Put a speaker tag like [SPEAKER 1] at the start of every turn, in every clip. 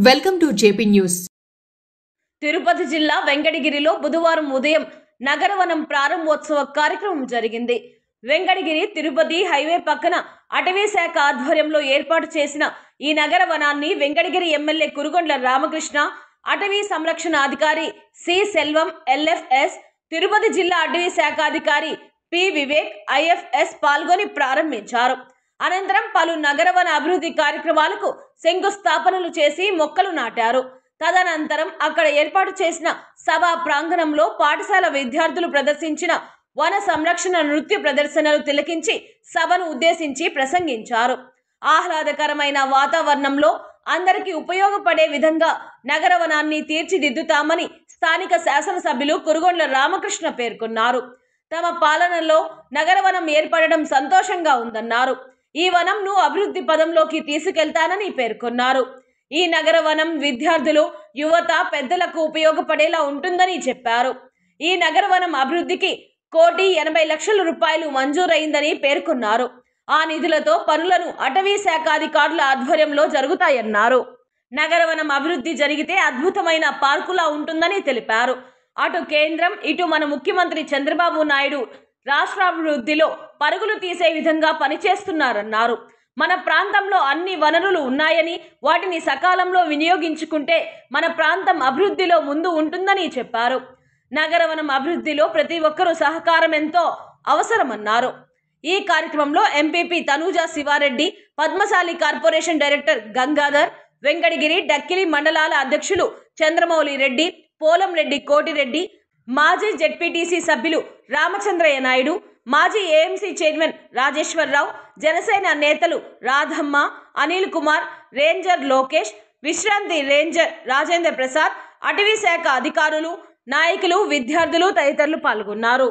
[SPEAKER 1] Welcome to JP news.
[SPEAKER 2] Tirupati జిల్లా వెంకటగిరిలో బుధవారం ఉదయం నగరవనం ప్రారంభోత్సవ కార్యక్రమం జరిగింది. వెంకటగిరి తిరుపతి హైవే పక్కన అటవీ శాఖ ఆధ్వర్యంలో ఏర్పాటు చేసిన ఈ నగరవనాన్ని వెంకటగిరి ఎమ్మెల్యే కురుగొండ్ల రామకృష్ణ, అటవీ సంరక్షణ అధికారి సి సెల్వం ఎల్ఎఫ్ఎస్, తిరుపతి జిల్లా అటవీ శాఖ అధికారి పి వివేక్ ఐఎఫ్ఎస్ పాల్గొని ప్రారంభించారు. అనంతరం పలు నగరవన అభివృద్ధి కార్యక్రమాలకు శంకుస్థాపనలు చేసి మొక్కలు నాటారు. తదనంతరం అక్కడ ఏర్పాటు చేసిన సభా ప్రాంగణంలో పాఠశాల విద్యార్థులు ప్రదర్శించిన వన సంరక్షణ నృత్య ప్రదర్శనలు తిలకించి సభను ఉద్దేశించి ప్రసంగించారు. ఆహ్లాదకరమైన వాతావరణంలో అందరికీ ఉపయోగపడే విధంగా నగరవనాన్ని తీర్చిదిద్దుతామని స్థానిక శాసనసభ్యులు కురుగొండ్ల రామకృష్ణ పేర్కొన్నారు. తమ పాలనలో నగరవనం ఏర్పడడం సంతోషంగా ఉందన్నారు. ఈ వనంను అభివృద్ధి పదంలోకి తీసుకెళ్తానని పేర్కొన్నారు. ఈ నగరవనం విద్యార్థులు, యువత, పెద్దలకు ఉపయోగపడేలా ఉంటుందని చెప్పారు. ఈ నగరవనం అభివృద్ధికి 1,80,00,000 రూపాయలు మంజూరైందని పేర్కొన్నారు. ఆ నిధులతో పనులను అటవీ శాఖ అధికారుల ఆధ్వర్యంలో జరుగుతాయన్నారు. నగరవనం అభివృద్ధి జరిగితే అద్భుతమైన పార్కులా ఉంటుందని తెలిపారు. అటు కేంద్రం, ఇటు మన ముఖ్యమంత్రి చంద్రబాబు నాయుడు రాష్ట్రాభివృద్ధిలో పరుగులు తీసే విధంగా పనిచేస్తున్నారన్నారు. మన ప్రాంతంలో అన్ని వనరులు ఉన్నాయని వాటిని సకాలంలో వినియోగించుకుంటే మన ప్రాంతం అభివృద్ధిలో ముందు ఉంటుందని చెప్పారు. నగరవనం అభివృద్ధిలో ప్రతి ఒక్కరూ సహకారం ఎంతో అవసరమన్నారు. ఈ కార్యక్రమంలో MPP Tanuja Sivareddy, Padmashali corporation director Gangadhar, Venkatagiri, Dakkili మండలాల అధ్యక్షులు చంద్రమౌళి రెడ్డి, పోలంరెడ్డి కోటిరెడ్డి, మాజీ జెడ్పీటీసీ సభ్యులు రామచంద్రయ్య నాయుడు, మాజీ ఏఎంసీ చైర్మన్ రాజేశ్వరరావు, జనసేన నేతలు రాధమ్మ, అనిల్ కుమార్, రేంజర్ లోకేష్, విశ్రాంతి రేంజర్ రాజేంద్ర ప్రసాద్, అటవీ శాఖ అధికారులు, నాయకులు, విద్యార్థులు తదితరులు పాల్గొన్నారు.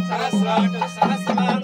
[SPEAKER 3] सहस्राट सहस्रवान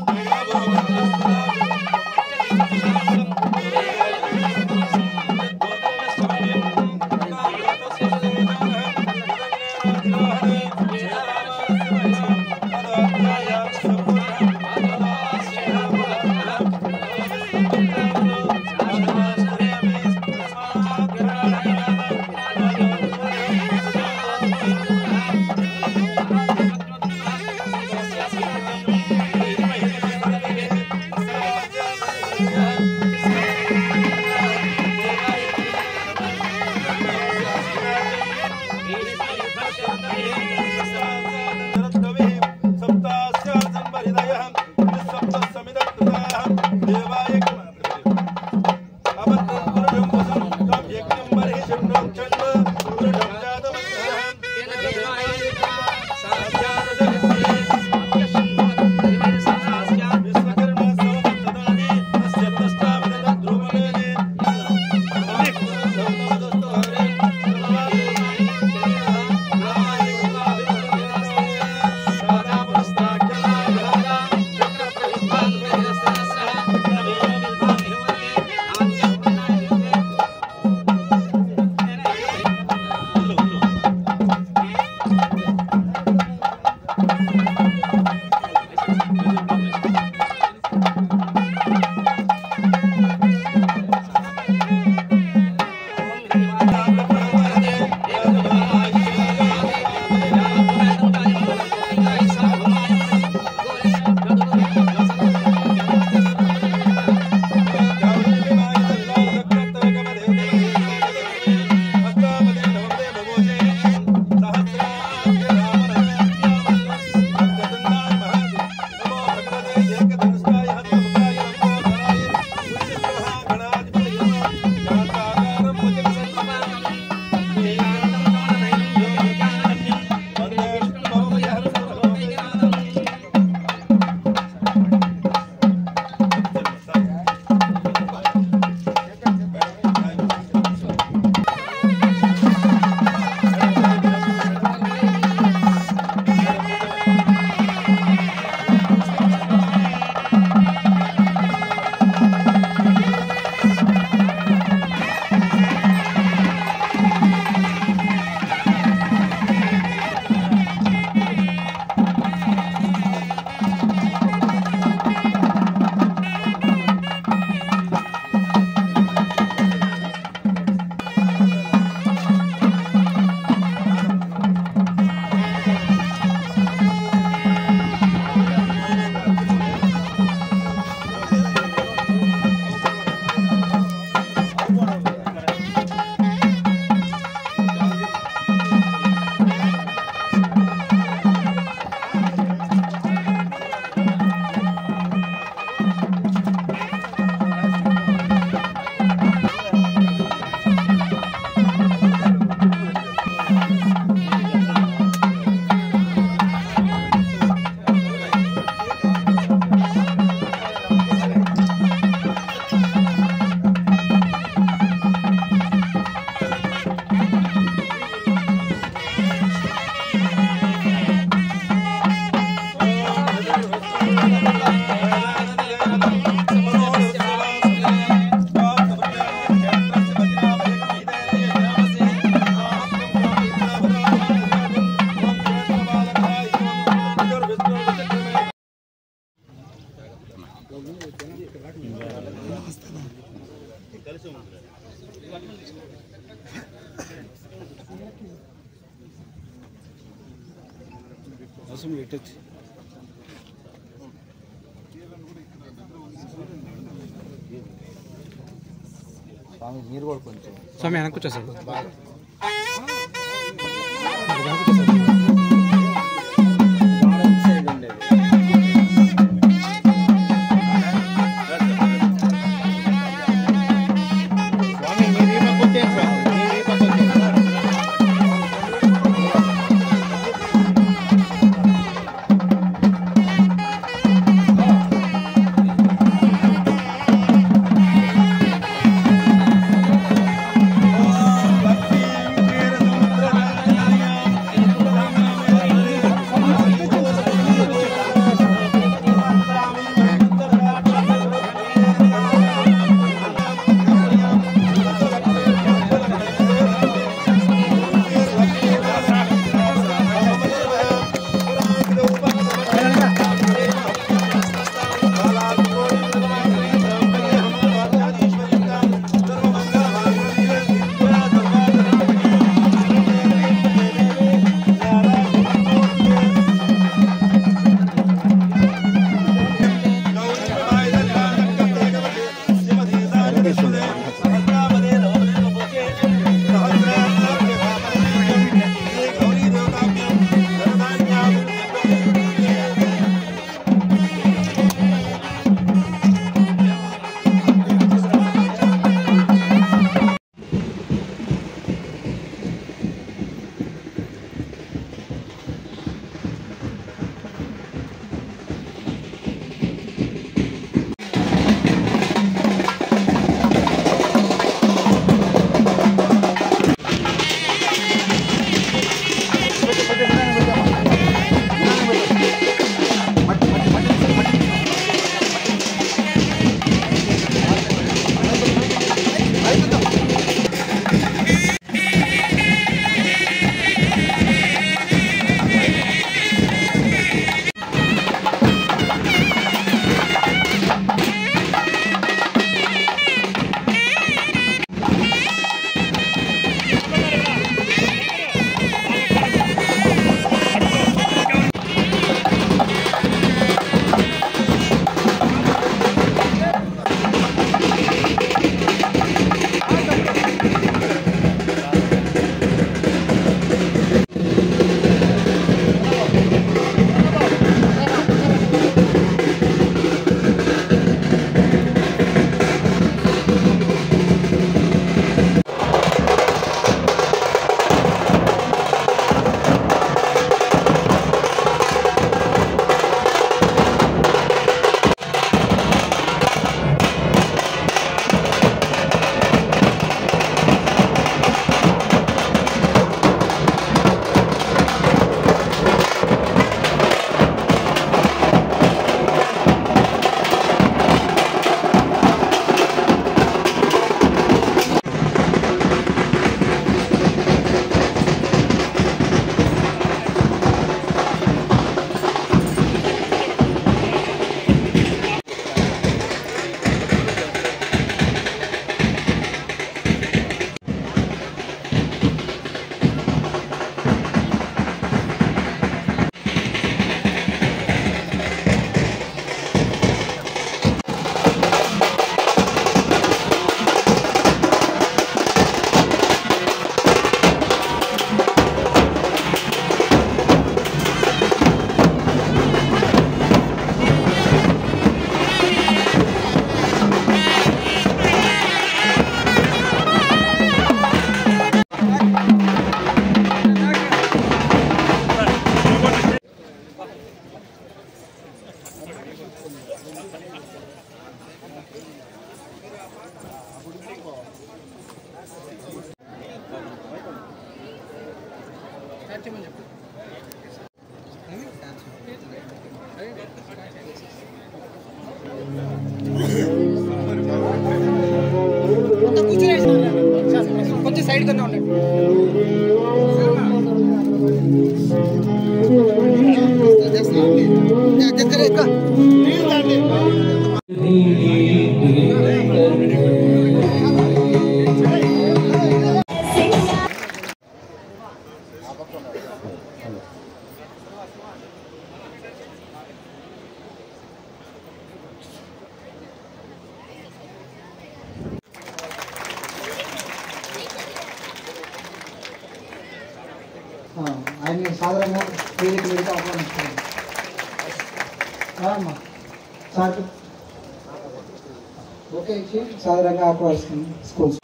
[SPEAKER 1] స్వామి మీరు కూడా కొంచెం
[SPEAKER 3] స్వామి వెనక్కి వచ్చేసాడు.
[SPEAKER 4] కొంచెం సైడ్ కన్నా ఉండండి.
[SPEAKER 3] సాధారణంగా వేదిక మీదకి ఆహ్వానిస్తున్నాను. అమ్మా సార్ ఓకే ఇచ్చి సాధారణంగా ఆహ్వానిస్తుంది స్కూల్స్.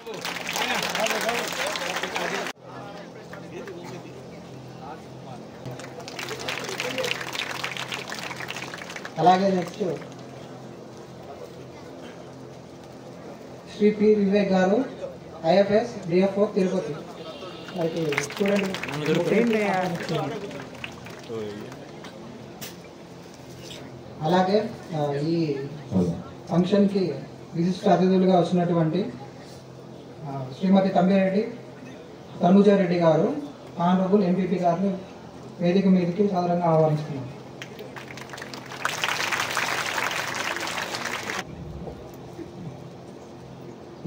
[SPEAKER 3] అలాగే నెక్స్ట్ శ్రీ పి వివేక్ గారు ఐఎఫ్ఎస్ డిఎఫ్ఓ తిరుపతి అయితే స్టూడెంట్. అలాగే ఈ ఫంక్షన్కి విశిష్ట అతిథులుగా వచ్చినటువంటి శ్రీమతి తమ్మిరెడ్డి తనుజారెడ్డి గారు ఆనరబుల్ ఎంపీపీ గారిని వేదిక మీదకి సాధారణంగా ఆహ్వానిస్తున్నాం.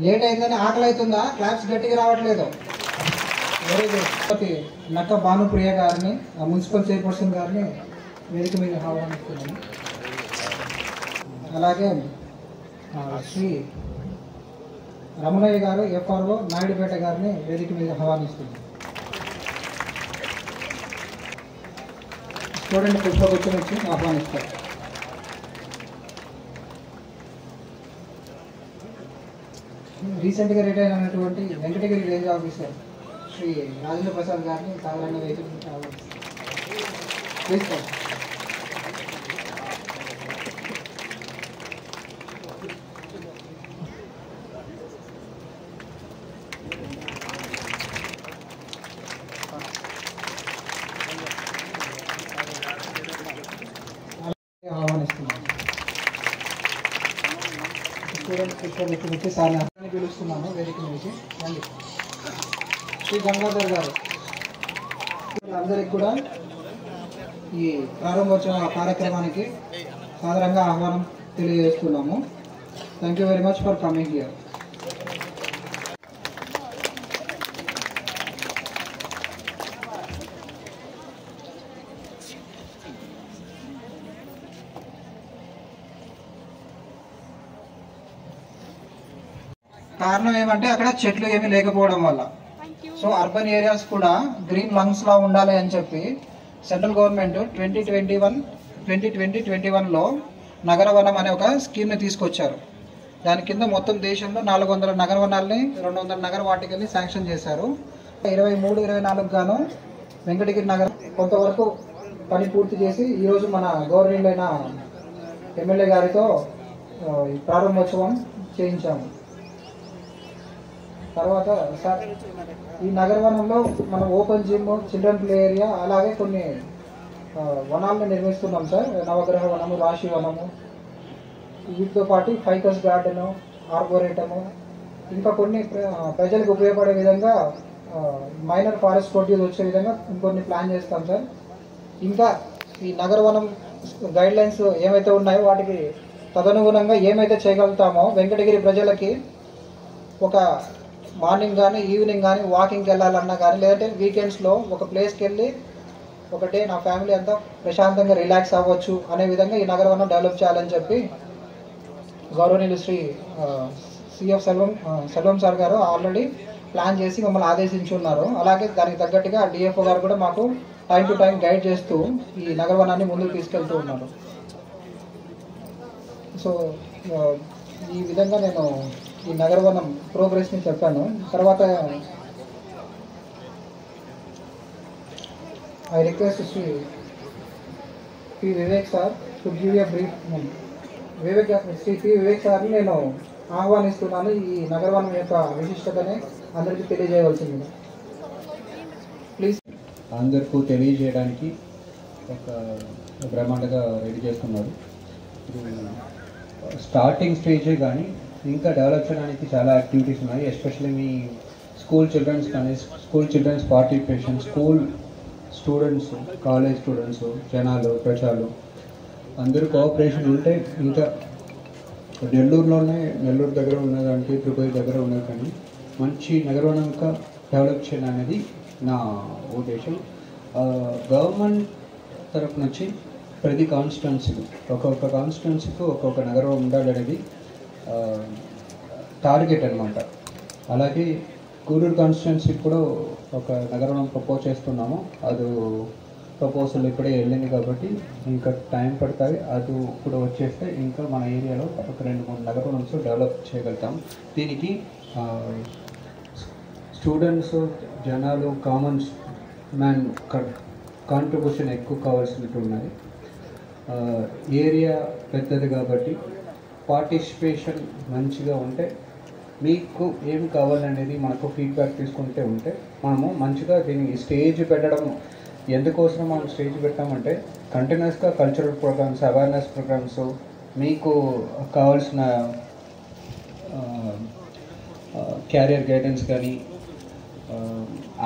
[SPEAKER 3] లేట్ అయిందని ఆకలి అవుతుందా? క్లాప్స్ గట్టిగా రావట్లేదు. Very good. నక్క భానుప్రియ గారిని మున్సిపల్ చైర్పర్సన్ గారిని వేదిక మీద ఆహ్వానిస్తున్నాను. అలాగే శ్రీ రమణయ్య గారు ఎఫ్ఆర్ఓ నాయుడుపేట గారిని వేదిక మీద ఆహ్వానిస్తున్నాను. స్టూడెంట్ పుష్పగుచ్చం వచ్చి ఆహ్వానిస్తారు. రీసెంట్గా రిటైర్ అయినటువంటి వెంకటగిరి రేంజ్ ఆఫీసర్ శ్రీ రాజేంద్ర ప్రసాద్ గారిని సాధారణ వేదిక మీద ఆహ్వానిస్తారు. ఆహ్వానిస్తున్నాను. స్టూడెంట్ పుష్పగుచ్చం సార్ని పిలుస్తున్నాను వేదిక నుంచి. శ్రీ గంగాధర్ గారు అందరికి కూడా ఈ ప్రారంభోత్సవ కార్యక్రమానికి సాధారణంగా ఆహ్వానం తెలియజేస్తున్నాము. Thank you very much for coming here. కారణం ఏమంటే అక్కడ చెట్లు ఏమీ లేకపోవడం వల్ల. సో అర్బన్ ఏరియాస్ కూడా గ్రీన్ లంగ్స్ లా ఉండాలి అని చెప్పి సెంట్రల్ గవర్నమెంట్ 2021లో నగరవనం అనే ఒక స్కీమ్ని తీసుకొచ్చారు. దాని కింద మొత్తం దేశంలో 400 నగరవనాల్ని 200 నగర వాటికల్ని శాంక్షన్ చేశారు. 23-24 గాను వెంకటగిరి నగరం కొంతవరకు పని పూర్తి చేసి ఈరోజు మన గవర్నమెంట్ ఎమ్మెల్యే గారితో ప్రారంభోత్సవం చేయించాము. తర్వాత సార్ ఈ నగరవనంలో మనం open gym, children play area, అలాగే కొన్ని వనాలను నిర్మిస్తున్నాం సార్. నవగ్రహ వనము, రాశి వనము, వీటితో పాటు ఫైకస్ గార్డెను, ఆర్బోరేటము, ఇంకా కొన్ని ప్రజలకు ఉపయోగపడే విధంగా మైనర్ ఫారెస్ట్ ప్రొడ్యూస్ వచ్చే విధంగా ఇంకొన్ని ప్లాన్ చేస్తాం సార్. ఇంకా ఈ నగరవనం గైడ్ లైన్స్ ఏమైతే ఉన్నాయో వాటికి తదనుగుణంగా ఏమైతే చేయగలుగుతామో వెంకటగిరి ప్రజలకి ఒక మార్నింగ్ కానీ ఈవినింగ్ కానీ వాకింగ్కి వెళ్ళాలన్నా కానీ లేదంటే వీకెండ్స్లో ఒక ప్లేస్కి వెళ్ళి ఒక డే నా ఫ్యామిలీ అంతా ప్రశాంతంగా రిలాక్స్ అవ్వచ్చు అనే విధంగా ఈ నగరవనం డెవలప్ చేయాలని చెప్పి గౌరవనీయులు శ్రీ సిఎఫ్ సెల్వం సార్ గారు ఆల్రెడీ ప్లాన్ చేసి మమ్మల్ని ఆదేశించి ఉన్నారు. అలాగే దానికి తగ్గట్టుగా డిఎఫ్ఓ గారు కూడా మాకు టైం టు టైం గైడ్ చేస్తూ ఈ నగరవనాన్ని ముందుకు తీసుకెళ్తూ ఉన్నారు. సో ఈ విధంగా నేను ఈ నగరవనం ప్రోగ్రెస్ని చెప్పాను. తర్వాత I request Shri P Vivek sir to give a brief. Shri P Vivek సార్ని నేను ఆహ్వానిస్తున్నాను. ఈ నగరవనం యొక్క విశిష్టతని అందరికీ తెలియజేయవలసింది. ప్లీజ్.
[SPEAKER 5] అందరికీ తెలియజేయడానికి ఒక బ్రహ్మాండంగా రెడీ చేస్తున్నారు. స్టార్టింగ్ స్టేజే కానీ ఇంకా డెవలప్ చేయడానికి చాలా యాక్టివిటీస్ ఉన్నాయి. ఎస్పెషల్లీ మీ స్కూల్ చిల్డ్రన్స్ కానీ school children participation, school students, college students, జనాలు, ప్రజలు అందరూ కోఆపరేషన్ ఉంటే ఇంకా నెల్లూరు దగ్గర ఉన్నదానికి తిరుపతి దగ్గర ఉన్నది కానీ మంచి నగరవనంగా డెవలప్ చేయడం అనేది నా ఉద్దేశం. గవర్నమెంట్ తరపు నుంచి ప్రతి కాన్స్టిట్యున్సీకి ఒక్కొక్క కాన్స్టిట్యున్సీకి ఒక్కొక్క నగరం ఉండాలనేది టార్గెట్ అనమాట. అలాగే గూడూరు కాన్స్టిట్యున్సీకి కూడా ఒక నగరం ప్రపోజ్ చేస్తున్నాము. అది ప్రపోజల్ ఇప్పుడే వెళ్ళింది కాబట్టి ఇంకా టైం పడుతుంది. అది ఇప్పుడు వచ్చేస్తే ఇంకా మన ఏరియాలో ఒక 2-3 నగరవనంస్ డెవలప్ చేయగలుగుతాం. దీనికి స్టూడెంట్స్, జనాలు, కామన్స్ మ్యాన్ కాంట్రిబ్యూషన్ ఎక్కువ కావాల్సినట్టు ఉన్నాయి. ఏరియా పెద్దది కాబట్టి పార్టిసిపేషన్ మంచిగా ఉంటే, మీకు ఏం కావాలనేది మనకు ఫీడ్బ్యాక్ తీసుకుంటే ఉంటే మనము మంచిగా దీనికి స్టేజ్ పెట్టడం. ఎందుకోసం మనం స్టేజ్ పెట్టామంటే కంటిన్యూస్గా కల్చరల్ ప్రోగ్రామ్స్, అవేర్నెస్ ప్రోగ్రామ్స్, మీకు కావాల్సిన క్యారియర్ గైడెన్స్ కానీ,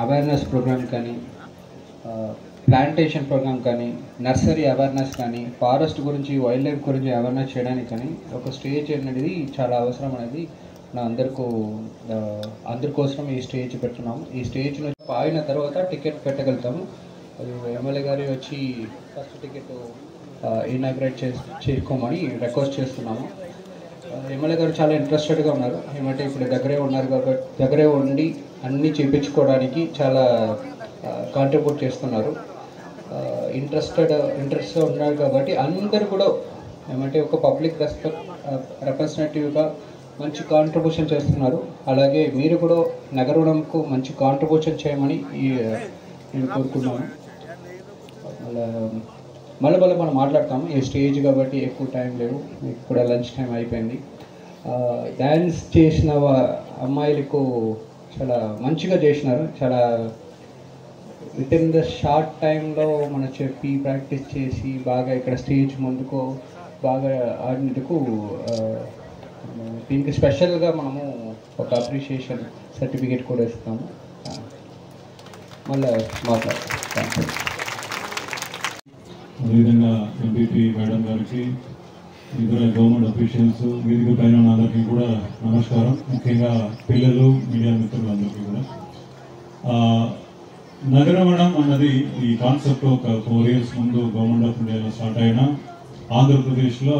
[SPEAKER 5] అవేర్నెస్ ప్రోగ్రామ్ కానీ, ప్లాంటేషన్ ప్రోగ్రామ్ కానీ, నర్సరీ అవేర్నెస్ కానీ, ఫారెస్ట్ గురించి, వైల్డ్ లైఫ్ గురించి అవేర్నెస్ చేయడానికి కానీ ఒక స్టేజ్ అనేది చాలా అవసరం అనేది అందరికోసం ఈ స్టేజ్ పెడుతున్నాము. ఈ స్టేజ్ నుంచి అయిన తర్వాత టికెట్ పెట్టగలుగుతాము. అది ఎమ్మెల్యే గారి వచ్చి ఫస్ట్ టికెట్ ఇనాగ్రేట్ చేసుకోమని రిక్వెస్ట్ చేస్తున్నాము. ఎమ్మెల్యే గారు చాలా ఇంట్రెస్టెడ్గా ఉన్నారు. ఏమంటే ఇప్పుడు దగ్గరే ఉన్నారు కాబట్టి దగ్గరే ఉండి అన్నీ చేయించుకోవడానికి చాలా కాంట్రిబ్యూట్ చేస్తున్నారు. ఇంట్రెస్ట్గా ఉన్నారు కాబట్టి అందరు కూడా ఏమంటే ఒక పబ్లిక్ రిప్రజెంటేటివ్గా మంచి కాంట్రిబ్యూషన్ చేస్తున్నారు. అలాగే మీరు కూడా నగరవనంకు మంచి కాంట్రిబ్యూషన్ చేయమని నేను కోరుకున్నాను. మళ్ళీ మనం మాట్లాడతాము. ఈ స్టేజ్ కాబట్టి ఎక్కువ టైం లేవు, ఇప్పుడు లంచ్ టైం అయిపోయింది. డ్యాన్స్ చేసిన అమ్మాయిలకు చాలా మంచిగా చేసినారు. చాలా విత్ ఇన్ ద షార్ట్ టైంలో మనం చెప్పి ప్రాక్టీస్ చేసి బాగా ఇక్కడ స్టేజ్ ముందుకు బాగా ఆడినందుకు దీనికి స్పెషల్గా మనము ఒక అప్రిషియేషన్ సర్టిఫికేట్ కూడా ఇస్తాము. మళ్ళీ మాట్లాడతాం.
[SPEAKER 6] అదేవిధంగా ఎంపీపీ మేడం గారికి, ఇతర గవర్నమెంట్ అఫీషియల్స్, వేదిక పైన అందరికీ కూడా నమస్కారం. ముఖ్యంగా పిల్లలు, మీడియా మిత్రులందరికీ కూడా. నగరవనం అన్నది ఈ కాన్సెప్ట్ ఒక 4 years ముందు గవర్నమెంట్ ఆఫ్ ఇండియాలో స్టార్ట్ అయినా ఆంధ్రప్రదేశ్లో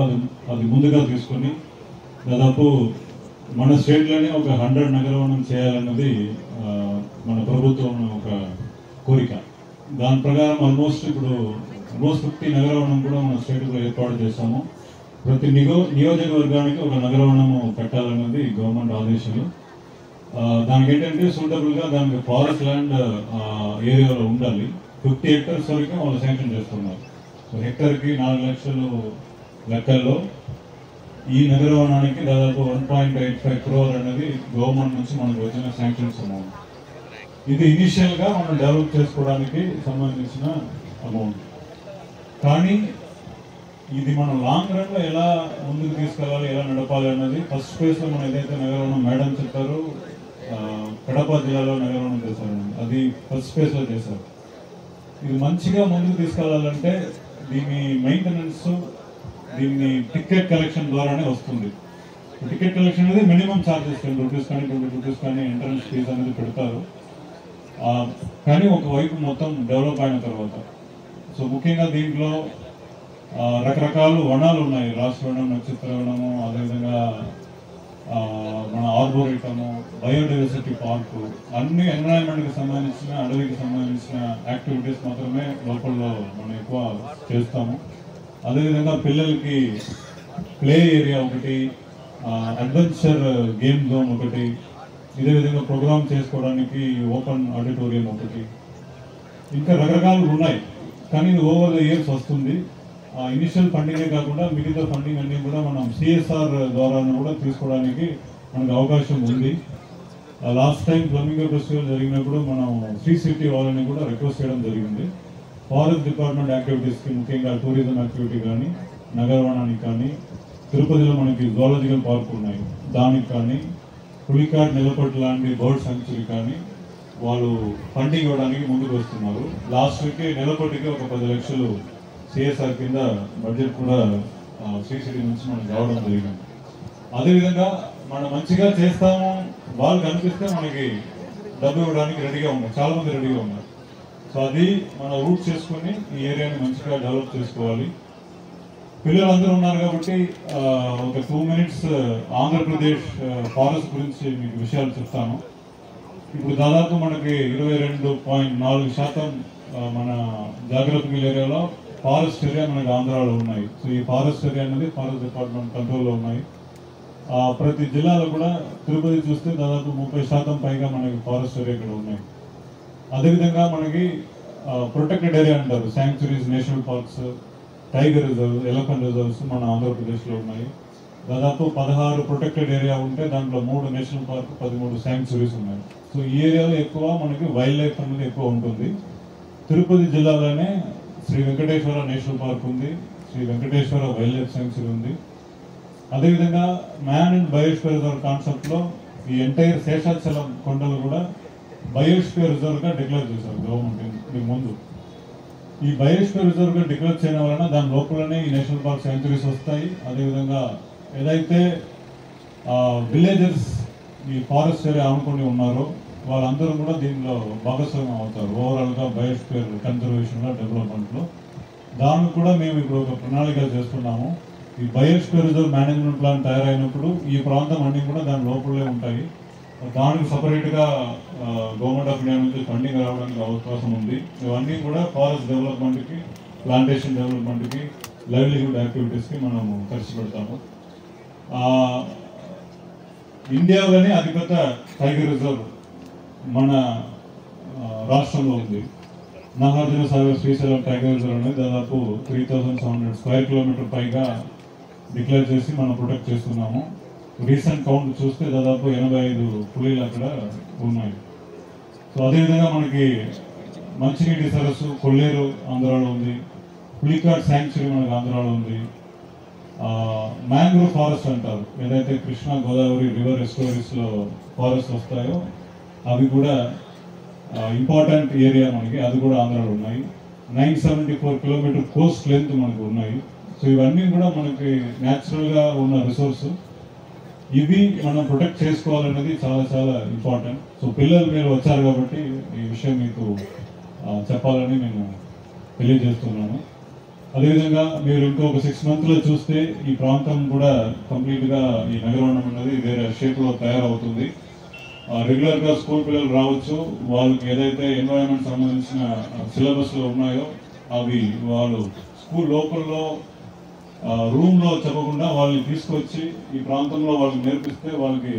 [SPEAKER 6] అది ముందుగా తీసుకొని దాదాపు మన స్టేట్లోనే ఒక 100 నగరవనం చేయాలన్నది మన ప్రభుత్వం ఒక కోరిక. దాని ప్రకారం ఆల్మోస్ట్ 50 నగరవనం కూడా మన స్టేట్లో ఏర్పాటు చేశాము. ప్రతి నియోజకవర్గానికి ఒక నగరవనము కట్టాలన్నది గవర్నమెంట్ ఆదేశాలు. దానికి ఏంటంటే సూటబుల్గా దానికి ఫారెస్ట్ ల్యాండ్ ఏరియాలో ఉండాలి. 50 hectares వరకు వాళ్ళు శాంక్షన్ చేస్తున్నారు. సో హెక్టర్కి 4 లక్షలు లెక్కల్లో ఈ నగరవనానికి దాదాపు 1.85 crore అనేది గవర్నమెంట్ నుంచి మనకు వచ్చిన శాంక్షన్స్ అమౌంట్. ఇది ఇనిషియల్గా మనం డెవలప్ చేసుకోవడానికి సంబంధించిన అమౌంట్. కానీ ఇది మనం లాంగ్ రన్లో ఎలా ముందుకు తీసుకెళ్ళాలి, ఎలా నడపాలి అన్నది ఫస్ట్ ఫేజ్లో మనం ఏదైతే నగరవనం మేడం చెప్పారో కడప జిల్లాలో నగరవనం చేశారు, అది ఫస్ట్ ఫేజ్లో చేశారు. ఇది మంచిగా ముందుకు తీసుకెళ్లాలంటే దీని మెయింటెనెన్స్, దీన్ని టికెట్ కలెక్షన్ ద్వారానే వస్తుంది. టికెట్ కలెక్షన్ అనేది మినిమం ఛార్జెస్ 10 rupees కానీ 20 rupees కానీ ఎంట్రన్స్ ఫీజు అనేది పెడతారు. కానీ ఒకవైపు మొత్తం డెవలప్ అయిన తర్వాత సో ముఖ్యంగా దీంట్లో రకరకాల వనాలు ఉన్నాయి. రాష్ట్రవనం, నక్షత్ర వనము, అదేవిధంగా మన ఆర్బోరేటము, బయోడైవర్సిటీ పార్కు, అన్ని ఎన్విరాన్మెంట్కి సంబంధించిన, అడవికి సంబంధించిన యాక్టివిటీస్ మాత్రమే లోపల మనం ఎక్కువ చేస్తాము. అదేవిధంగా పిల్లలకి ప్లే ఏరియా ఒకటి, అడ్వెంచర్ గేమ్ జోన్ ఒకటి, ఇదే విధంగా ప్రోగ్రామ్ చేసుకోవడానికి ఓపెన్ ఆడిటోరియం ఒకటి, ఇంకా రకరకాలు ఉన్నాయి. కానీ ఇది ఓవర్ ద ఇయర్స్ వస్తుంది. ఇనిషియల్ ఫండింగే కాకుండా మిగతా ఫండింగ్ అన్ని కూడా మనం సిఎస్ఆర్ ద్వారా కూడా తీసుకోవడానికి మనకు అవకాశం ఉంది. లాస్ట్ టైం ఫ్లమింగో ఫెస్టివల్ జరిగినప్పుడు మనం శ్రీ సిటీ వాళ్ళని కూడా రిక్వెస్ట్ చేయడం జరిగింది. ఫారెస్ట్ డిపార్ట్మెంట్ యాక్టివిటీస్కి, ముఖ్యంగా టూరిజం యాక్టివిటీ కానీ, నగరవనానికి కానీ, తిరుపతిలో మనకి జువాలజికల్ పార్క్ ఉన్నాయి, దానికి కానీ, పులికాట్, నిలపట్ లాంటి బర్డ్ సాంక్చురీ కానీ వాళ్ళు ఫండింగ్ ఇవ్వడానికి ముందుకు వస్తున్నారు. లాస్ట్ వీక్ నిలపటికి ఒక 10 లక్షలు సిఎస్ఆర్ కింద బడ్జెట్ కూడా శ్రీ సిటీ నుంచి మనకు రావడం జరిగింది. అదేవిధంగా మనం మంచిగా చేస్తాము, వాళ్ళు కనిపిస్తే మనకి డబ్బు ఇవ్వడానికి రెడీగా ఉన్నారు, చాలా మంది రెడీగా ఉన్నారు. సో అది మన రూట్ చేసుకుని ఈ ఏరియాని మంచిగా డెవలప్ చేసుకోవాలి. పిల్లలందరూ ఉన్నారు కాబట్టి ఒక 2 minutes ఆంధ్రప్రదేశ్ ఫారెస్ట్ గురించి మీకు విషయాలు చెప్తాను. ఇప్పుడు దాదాపు మనకి 22.4% మన జాగ్రఫికల్ ఏరియాలో ఫారెస్ట్ ఏరియా మనకి ఆంధ్రాలో ఉన్నాయి. సో ఈ ఫారెస్ట్ ఏరియా అనేది ఫారెస్ట్ డిపార్ట్మెంట్ కంట్రోల్లో ఉన్నాయి. ప్రతి జిల్లాలో కూడా తిరుపతి చూస్తే దాదాపు 30% పైగా మనకి ఫారెస్ట్ ఏరియా ఇక్కడ ఉన్నాయి. అదేవిధంగా మనకి ప్రొటెక్టెడ్ ఏరియా అంటారు, sanctuaries, national parks, tiger reserve, elephant reserves మన ఆంధ్రప్రదేశ్లో ఉన్నాయి. దాదాపు 16 ప్రొటెక్టెడ్ ఏరియా ఉంటే దాంట్లో 3 నేషనల్ పార్క్, 13 శాంక్చురీస్ ఉన్నాయి. సో ఈ ఏరియాలో ఎక్కువ మనకి వైల్డ్ లైఫ్ అనేది ఎక్కువ ఉంటుంది. తిరుపతి జిల్లాలోనే శ్రీ వెంకటేశ్వర నేషనల్ పార్క్ ఉంది, Shri Venkateswara wildlife sanctuary ఉంది. అదేవిధంగా మ్యాన్ అండ్ బయోస్ఫియర్ రిజర్వ్ కాన్సెప్ట్లో ఈ ఎంటైర్ శేషాచలం కొండలు కూడా బయోస్ఫియర్ రిజర్వ్గా డిక్లేర్ చేశారు గవర్నమెంట్ దీని ముందు. ఈ బయోస్ఫియర్ రిజర్వ్గా డిక్లేర్ చేయడం వలన దాని లోపలనే ఈ నేషనల్ పార్క్ శాంక్చురీస్ వస్తాయి. అదేవిధంగా ఏదైతే విలేజర్స్ ఈ ఫారెస్ట్ ఏరియా ఆనుకొని ఉన్నారో వాళ్ళందరూ కూడా దీనిలో భాగస్వామ్యం అవుతారు ఓవరాల్గా బయోస్ఫియర్ కన్జర్వేషన్లో, డెవలప్మెంట్లో. దానికి కూడా మేము ఇప్పుడు ఒక ప్రణాళిక చేస్తున్నాము. ఈ బయోస్ఫియర్ రిజర్వ్ మేనేజ్మెంట్ ప్లాన్ తయారైనప్పుడు ఈ ప్రాంతం అన్నీ కూడా దాని లోపలే ఉంటాయి. దానికి సపరేట్గా గవర్నమెంట్ ఆఫ్ ఇండియా నుంచి ఫండింగ్ రావడానికి అవకాశం ఉంది. ఇవన్నీ కూడా ఫారెస్ట్ డెవలప్మెంట్కి, ప్లాంటేషన్ డెవలప్మెంట్కి, లైవ్లీహుడ్ యాక్టివిటీస్కి మనము ఖర్చు పెడతాము. ఇండియాలోనే అతిపెద్ద టైగర్ రిజర్వ్ మన రాష్ట్రంలో ఉంది. నాగార్జున సాగర్ శ్రీశైలం టైగర్ రిజర్వ్ అనేది దాదాపు 3700 స్క్వేర్ కిలోమీటర్ పైగా డిక్లేర్ చేసి మనం ప్రొటెక్ట్ చేస్తున్నాము. రీసెంట్ కౌంట్ చూస్తే దాదాపు 85 పులీలు అక్కడ ఉన్నాయి. సో అదేవిధంగా మనకి మంచినీటి సరస్సు కొల్లేరు ఆంధ్రాలో ఉంది, పులికాట్ శాంక్చురీ మనకి ఆంధ్రాలో ఉంది. మ్యాంగ్రోవ్ ఫారెస్ట్ అంటారు, ఏదైతే కృష్ణా గోదావరి రివర్ ఎస్టోరీస్లో ఫారెస్ట్ వస్తాయో అవి కూడా ఇంపార్టెంట్ ఏరియా మనకి, అది కూడా ఆంధ్రాలో ఉన్నాయి. 974 కిలోమీటర్ కోస్ట్ లెంత్ మనకు ఉన్నాయి. సో ఇవన్నీ కూడా మనకి న్యాచురల్గా ఉన్న రిసోర్స్. ఇవి మనం ప్రొటెక్ట్ చేసుకోవాలనేది చాలా చాలా ఇంపార్టెంట్. సో పిల్లలు మీరు వచ్చారు కాబట్టి ఈ విషయం మీకు చెప్పాలని నేను తెలియజేస్తున్నాను. అదేవిధంగా మీరు ఇంకొక 6 monthsలో చూస్తే ఈ ప్రాంతం కూడా కంప్లీట్గా ఈ నగరవనం అనేది వేరే షేప్లో తయారవుతుంది. రెగ్యులర్గా స్కూల్ పిల్లలు రావచ్చు, వాళ్ళకి ఏదైతే ఎన్వైరన్మెంట్ సంబంధించిన సిలబస్లో ఉన్నాయో అవి వాళ్ళు స్కూల్ లోపల్లో రూమ్లో చెప్పకుండా వాళ్ళని తీసుకొచ్చి ఈ ప్రాంతంలో వాళ్ళకి నేర్పిస్తే వాళ్ళకి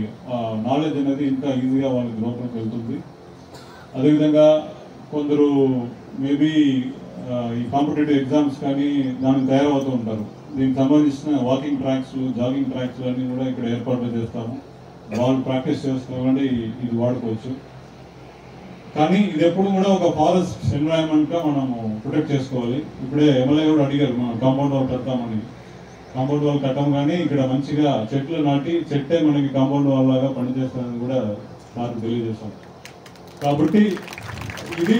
[SPEAKER 6] నాలెడ్జ్ అనేది ఇంకా ఈజీగా వాళ్ళకి లోపలికి వెళ్తుంది. అదేవిధంగా కొందరు మేబీ ఈ కాంపిటేటివ్ ఎగ్జామ్స్ కానీ దానికి తయారవుతూ ఉంటారు. దీనికి సంబంధించిన వాకింగ్ ట్రాక్స్, జాగింగ్ ట్రాక్స్ అన్నీ కూడా ఇక్కడ ఏర్పాటు చేస్తాము. వాళ్ళు ప్రాక్టీస్ చేసుకోవాలంటే ఇది వాడుకోవచ్చు. కానీ ఇది ఎప్పుడు కూడా ఒక ఫారెస్ట్ ఎన్వైరన్మెంట్గా మనము ప్రొటెక్ట్ చేసుకోవాలి. ఇప్పుడే ఎమ్మెల్యే కూడా అడిగారు మనం కాంపౌండ్ వాల్ కడతామని. కాంపౌండ్ వాల్ కట్టం కానీ ఇక్కడ మంచిగా చెట్లు నాటి చెట్టే మనకి కాంపౌండ్ వాల్ లాగా పనిచేస్తారని కూడా నాకు తెలియజేస్తాం. కాబట్టి ఇది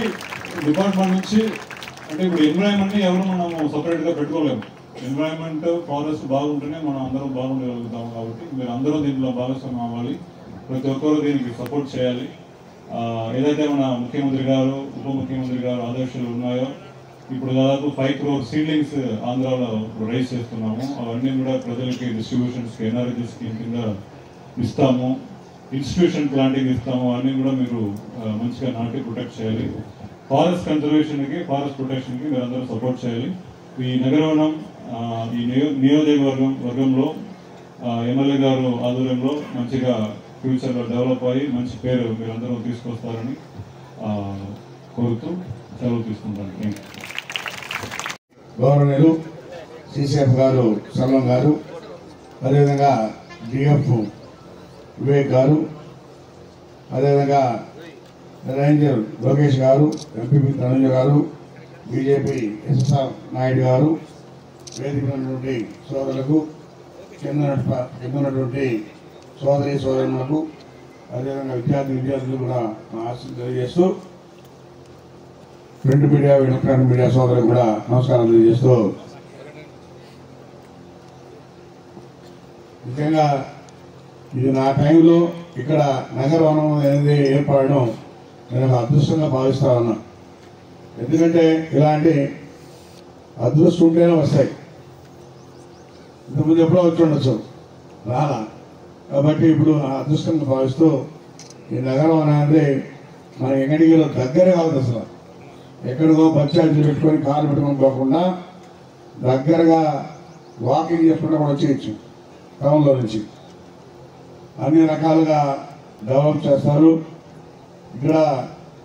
[SPEAKER 6] డిపార్ట్మెంట్ నుంచి అంటే ఇప్పుడు ఎన్వైరన్మెంట్ని ఎవరు మనము సపరేట్గా పెట్టుకోలేము. ఎన్వైరన్మెంట్ ఫారెస్ట్ బాగుంటేనే మనం అందరం బాగుండగలుగుతాము. కాబట్టి మీరు అందరూ దీంట్లో భాగస్వామ్యం అవ్వాలి, ప్రతి ఒక్కరు దీనికి సపోర్ట్ చేయాలి. ఏదైతే మన ముఖ్యమంత్రి గారు, ఉప ముఖ్యమంత్రి గారు ఆదేశాలు ఉన్నాయో ఇప్పుడు దాదాపు 5 crore సీడ్లింగ్స్ ఆంధ్రాలో రైజ్ చేస్తున్నాము. అవన్నీ కూడా ప్రజలకి డిస్ట్రిబ్యూషన్స్కి, ఎన్ఆర్జీ స్కీమ్ కింద ఇస్తాము. ఇన్స్టిట్యూషన్ ప్లాంటింగ్ ఇస్తాము. అన్నీ కూడా మీరు మంచిగా నాటి ప్రొటెక్ట్ చేయాలి. ఫారెస్ట్ కన్జర్వేషన్కి, ఫారెస్ట్ ప్రొటెక్షన్కి మీరు అందరూ సపోర్ట్ చేయాలి. ఈ నగరవనం ఈ నియోజకవర్గంలో ఎమ్మెల్యే గారు ఆధ్వర్యంలో మంచిగా ఫ్యూచర్లో డెవలప్ అయ్యి మంచి పేరు మీరందరూ తీసుకొస్తారని కోరుతూ సెలవు తీసుకుంటాను.
[SPEAKER 7] గవర్నరు సిసిఎఫ్ గారు సల్లం గారు, అదేవిధంగా డిఎఫ్ వివేక్ గారు, అదేవిధంగా రేంజర్ లోకేష్ గారు, ఎంపీపీ తనుజ గారు, బీజేపీ ఎస్ఎస్ఆర్ నాయుడు గారు, వేదిక ఉన్నటువంటి సోదరులకు, కిందన్నటువంటి సోదరి సోదరులకు, అదేవిధంగా విద్యార్థులు కూడా ఆశలు తెలియజేస్తూ ప్రింట్ మీడియా, ఎలక్ట్రానిక్ మీడియా సోదరులకు కూడా నమస్కారం తెలియజేస్తూ ముఖ్యంగా ఇది నా టైంలో ఇక్కడ నగరవనం అనేది ఏర్పడడం నేను ఒక అదృష్టంగా భావిస్తా ఉన్నా. ఎందుకంటే ఇలాంటి అదృష్టం ఉంటేనే వస్తాయి. ఇంతకుముందు ఎప్పుడో వచ్చి ఉండొచ్చు, రాలా. కాబట్టి ఇప్పుడు ఆ అదృష్టంగా భావిస్తూ ఈ నగరం అనేది మన వెంకటగిరిలో దగ్గర కాదు. అసలు ఎక్కడికో బస్ ఛార్జీలు పెట్టుకొని కార్లు పెట్టుకొని పోకుండా దగ్గరగా వాకింగ్ చేసుకుంటూ కూడా వచ్చేయచ్చు టౌన్లో నుంచి. అన్ని రకాలుగా డెవలప్ చేస్తారు. ఇక్కడ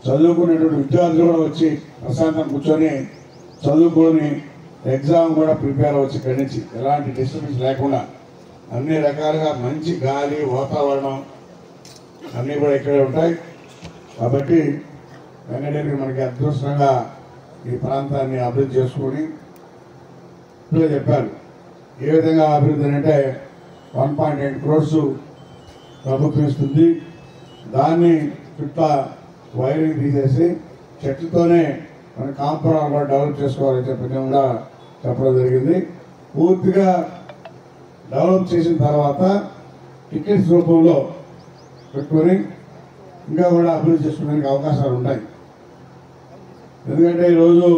[SPEAKER 7] చదువుకునేటువంటి విద్యార్థులు కూడా వచ్చి ప్రశాంతంగా కూర్చొని చదువుకొని ఎగ్జామ్ కూడా ప్రిపేర్ అవ్వచ్చు. ఇక్కడి నుంచి ఎలాంటి డిస్టర్బెన్స్ లేకుండా అన్ని రకాలుగా మంచి గాలి వాతావరణం అన్నీ కూడా ఇక్కడే ఉంటాయి. కాబట్టి వెంకటగిరి మనకి అదృష్టంగా ఈ ప్రాంతాన్ని అభివృద్ధి చేసుకొని ఇప్పుడే చెప్పారు ఏ విధంగా అభివృద్ధి అంటే 1.8 crores ప్రభుత్వం ఇస్తుంది. దాన్ని చుట్టూ వైరింగ్ తీసేసి చెట్లతోనే మన కాంపురాలు కూడా డెవలప్ చేసుకోవాలని చెప్పి కూడా చెప్పడం జరిగింది. పూర్తిగా డెవలప్ చేసిన తర్వాత టికెట్స్ రూపంలో పెట్టుకొని ఇంకా కూడా అభివృద్ధి చేసుకోవడానికి అవకాశాలు ఉంటాయి. ఎందుకంటే ఈరోజు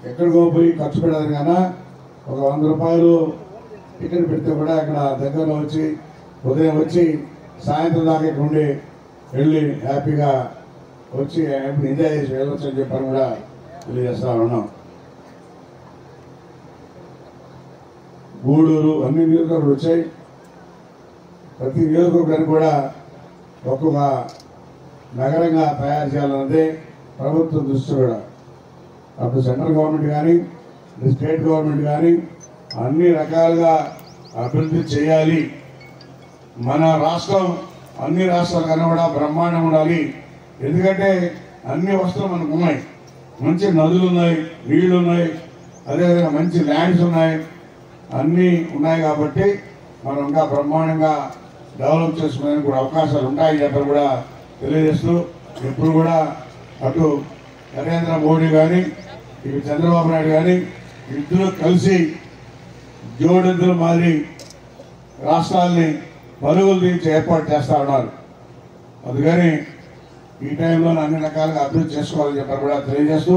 [SPEAKER 7] ఎక్కడికో పోయి ఖర్చు పెట్టాలి కన్నా ఒక 100 రూపాయలు టికెట్ పెడితే కూడా అక్కడ దగ్గరలో వచ్చి ఉదయం వచ్చి సాయంత్రం దాకా ఇక్కడ ఉండి వెళ్ళి హ్యాపీగా వచ్చి ఎంజాయ్ చేసి వెళ్ళొచ్చు అని చెప్పని కూడా తెలియజేస్తా ఉన్నాం. గూడూరు అన్ని నియోజకవర్గాలు వచ్చాయి. ప్రతి నియోజకవర్గానికి కూడా ఒక్కొక్క నగరంగా తయారు చేయాలన్నదే ప్రభుత్వం దృష్టి కూడా. అటు సెంట్రల్ గవర్నమెంట్ కానీ స్టేట్ గవర్నమెంట్ కానీ అన్ని రకాలుగా అభివృద్ధి చేయాలి. మన రాష్ట్రం అన్ని రాష్ట్రాల కన్నా కూడా బ్రహ్మాండం ఉండాలి. ఎందుకంటే అన్ని వస్తువులు మనకు ఉన్నాయి. మంచి నదులు ఉన్నాయి, నీళ్లు ఉన్నాయి, అదేవిధంగా మంచి ల్యాండ్స్ ఉన్నాయి, అన్నీ ఉన్నాయి. కాబట్టి మనం ఇంకా బ్రహ్మాండంగా డెవలప్ చేసుకోవడానికి కూడా అవకాశాలు ఉంటాయని చెప్పని కూడా తెలియజేస్తూ ఎప్పుడు కూడా అటు నరేంద్ర మోడీ కానీ ఇటు చంద్రబాబు నాయుడు కానీ ఇద్దరు కలిసి జోడెద్దుల మాదిరి రాష్ట్రాలని పరుగులు తీర్చి ఏర్పాటు చేస్తూ ఉన్నారు. అందుకని ఈ టైంలో అన్ని రకాలుగా అభివృద్ధి చేసుకోవాలని చెప్పని కూడా తెలియజేస్తూ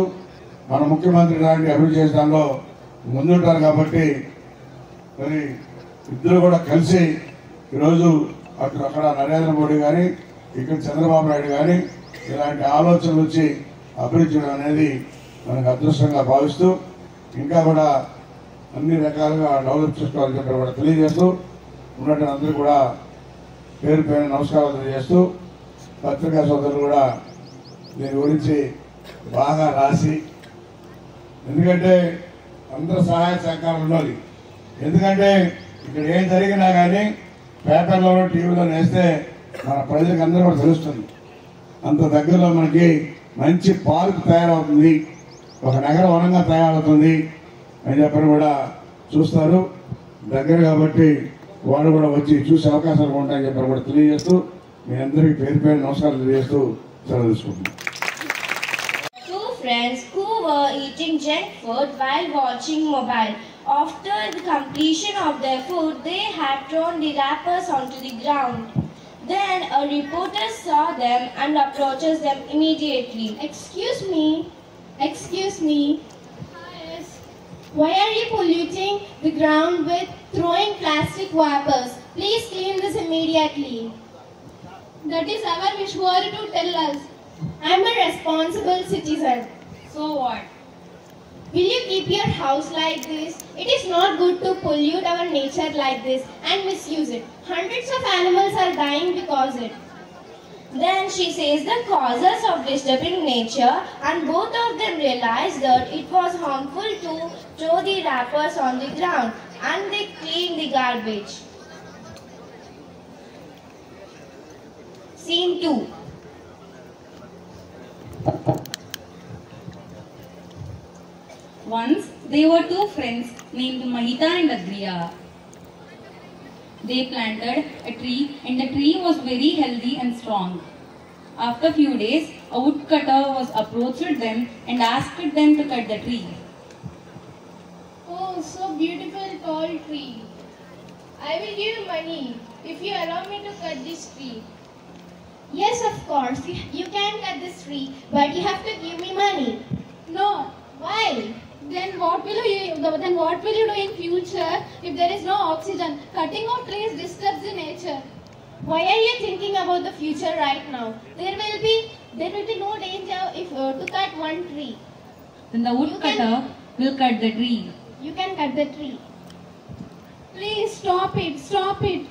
[SPEAKER 7] మన ముఖ్యమంత్రి లాంటి అభివృద్ధి చేసడంలో ముందుంటారు. కాబట్టి మరి ఇద్దరు కూడా కలిసి ఈరోజు అటు అక్కడ నరేంద్ర మోడీ కానీ ఇక్కడ చంద్రబాబు నాయుడు కానీ ఇలాంటి ఆలోచనలు వచ్చి అభివృద్ధి చేయడం అనేది మనకు అదృష్టంగా భావిస్తూ ఇంకా కూడా అన్ని రకాలుగా డెవలప్ చేసుకోవాలని చెప్పి కూడా తెలియజేస్తూ ఉన్నట్టు అందరూ కూడా పేరు పేరు నమస్కారాలు తెలియజేస్తూ పత్రికా సోదరులు కూడా దీని గురించి బాగా రాసి, ఎందుకంటే అందరూ సహాయ సహకారం ఉండాలి. ఎందుకంటే ఇక్కడ ఏం జరిగినా కానీ పేపర్లో టీవీలో వేస్తే మన ప్రజలకు అందరూ కూడా తెలుస్తుంది. అంత దగ్గరలో మనకి మంచి పార్క్ తయారవుతుంది, ఒక నగర వనంగా తయారవుతుంది అని చెప్పని కూడా చూస్తారు దగ్గర. కాబట్టి వాళ్ళు కూడా వచ్చి చూసే అవకాశాలు ఉంటాయని చెప్పని కూడా తెలియజేస్తూ మీ అందరికీ పేరు పేరు నమస్కారాలు తెలియజేస్తూ సెలవు తీసుకుంటున్నాను.
[SPEAKER 8] Two friends who were eating junk food while watching mobile. After the completion of their food, they had thrown the wrappers onto the ground. Then a reporter saw them and approaches them immediately.
[SPEAKER 9] Excuse me. Yes. Why are you polluting the ground with throwing plastic wrappers? Please clean this immediately. That is our wish. Who are you to tell us? I am a responsible citizen.
[SPEAKER 8] So what?
[SPEAKER 9] Will you keep your house like this? It is not good to pollute our nature like this and misuse it. Hundreds of animals are dying because of it.
[SPEAKER 8] Then she says the causes of disturbing nature, and both of them realized that it was harmful to throw the wrappers on the ground, and they cleaned the garbage. Scene 2.
[SPEAKER 10] Once there were two friends named Mahita and Agriya. They planted a tree and the tree was very healthy and strong. After a few days, a woodcutter was approached them and asked them to cut the tree.
[SPEAKER 9] Oh, so beautiful tall tree. I will give you money if you allow me to cut this tree. Yes, of course. You can cut this tree, but you have to give me money. No. Why? Then what will you do in future if there is no oxygen? Cutting of trees disturbs the nature. Why are you thinking about the future right now? There will be no danger if to cut one tree.
[SPEAKER 10] then the woodcutter will cut the tree.
[SPEAKER 9] You can cut the tree. Please stop it, stop it.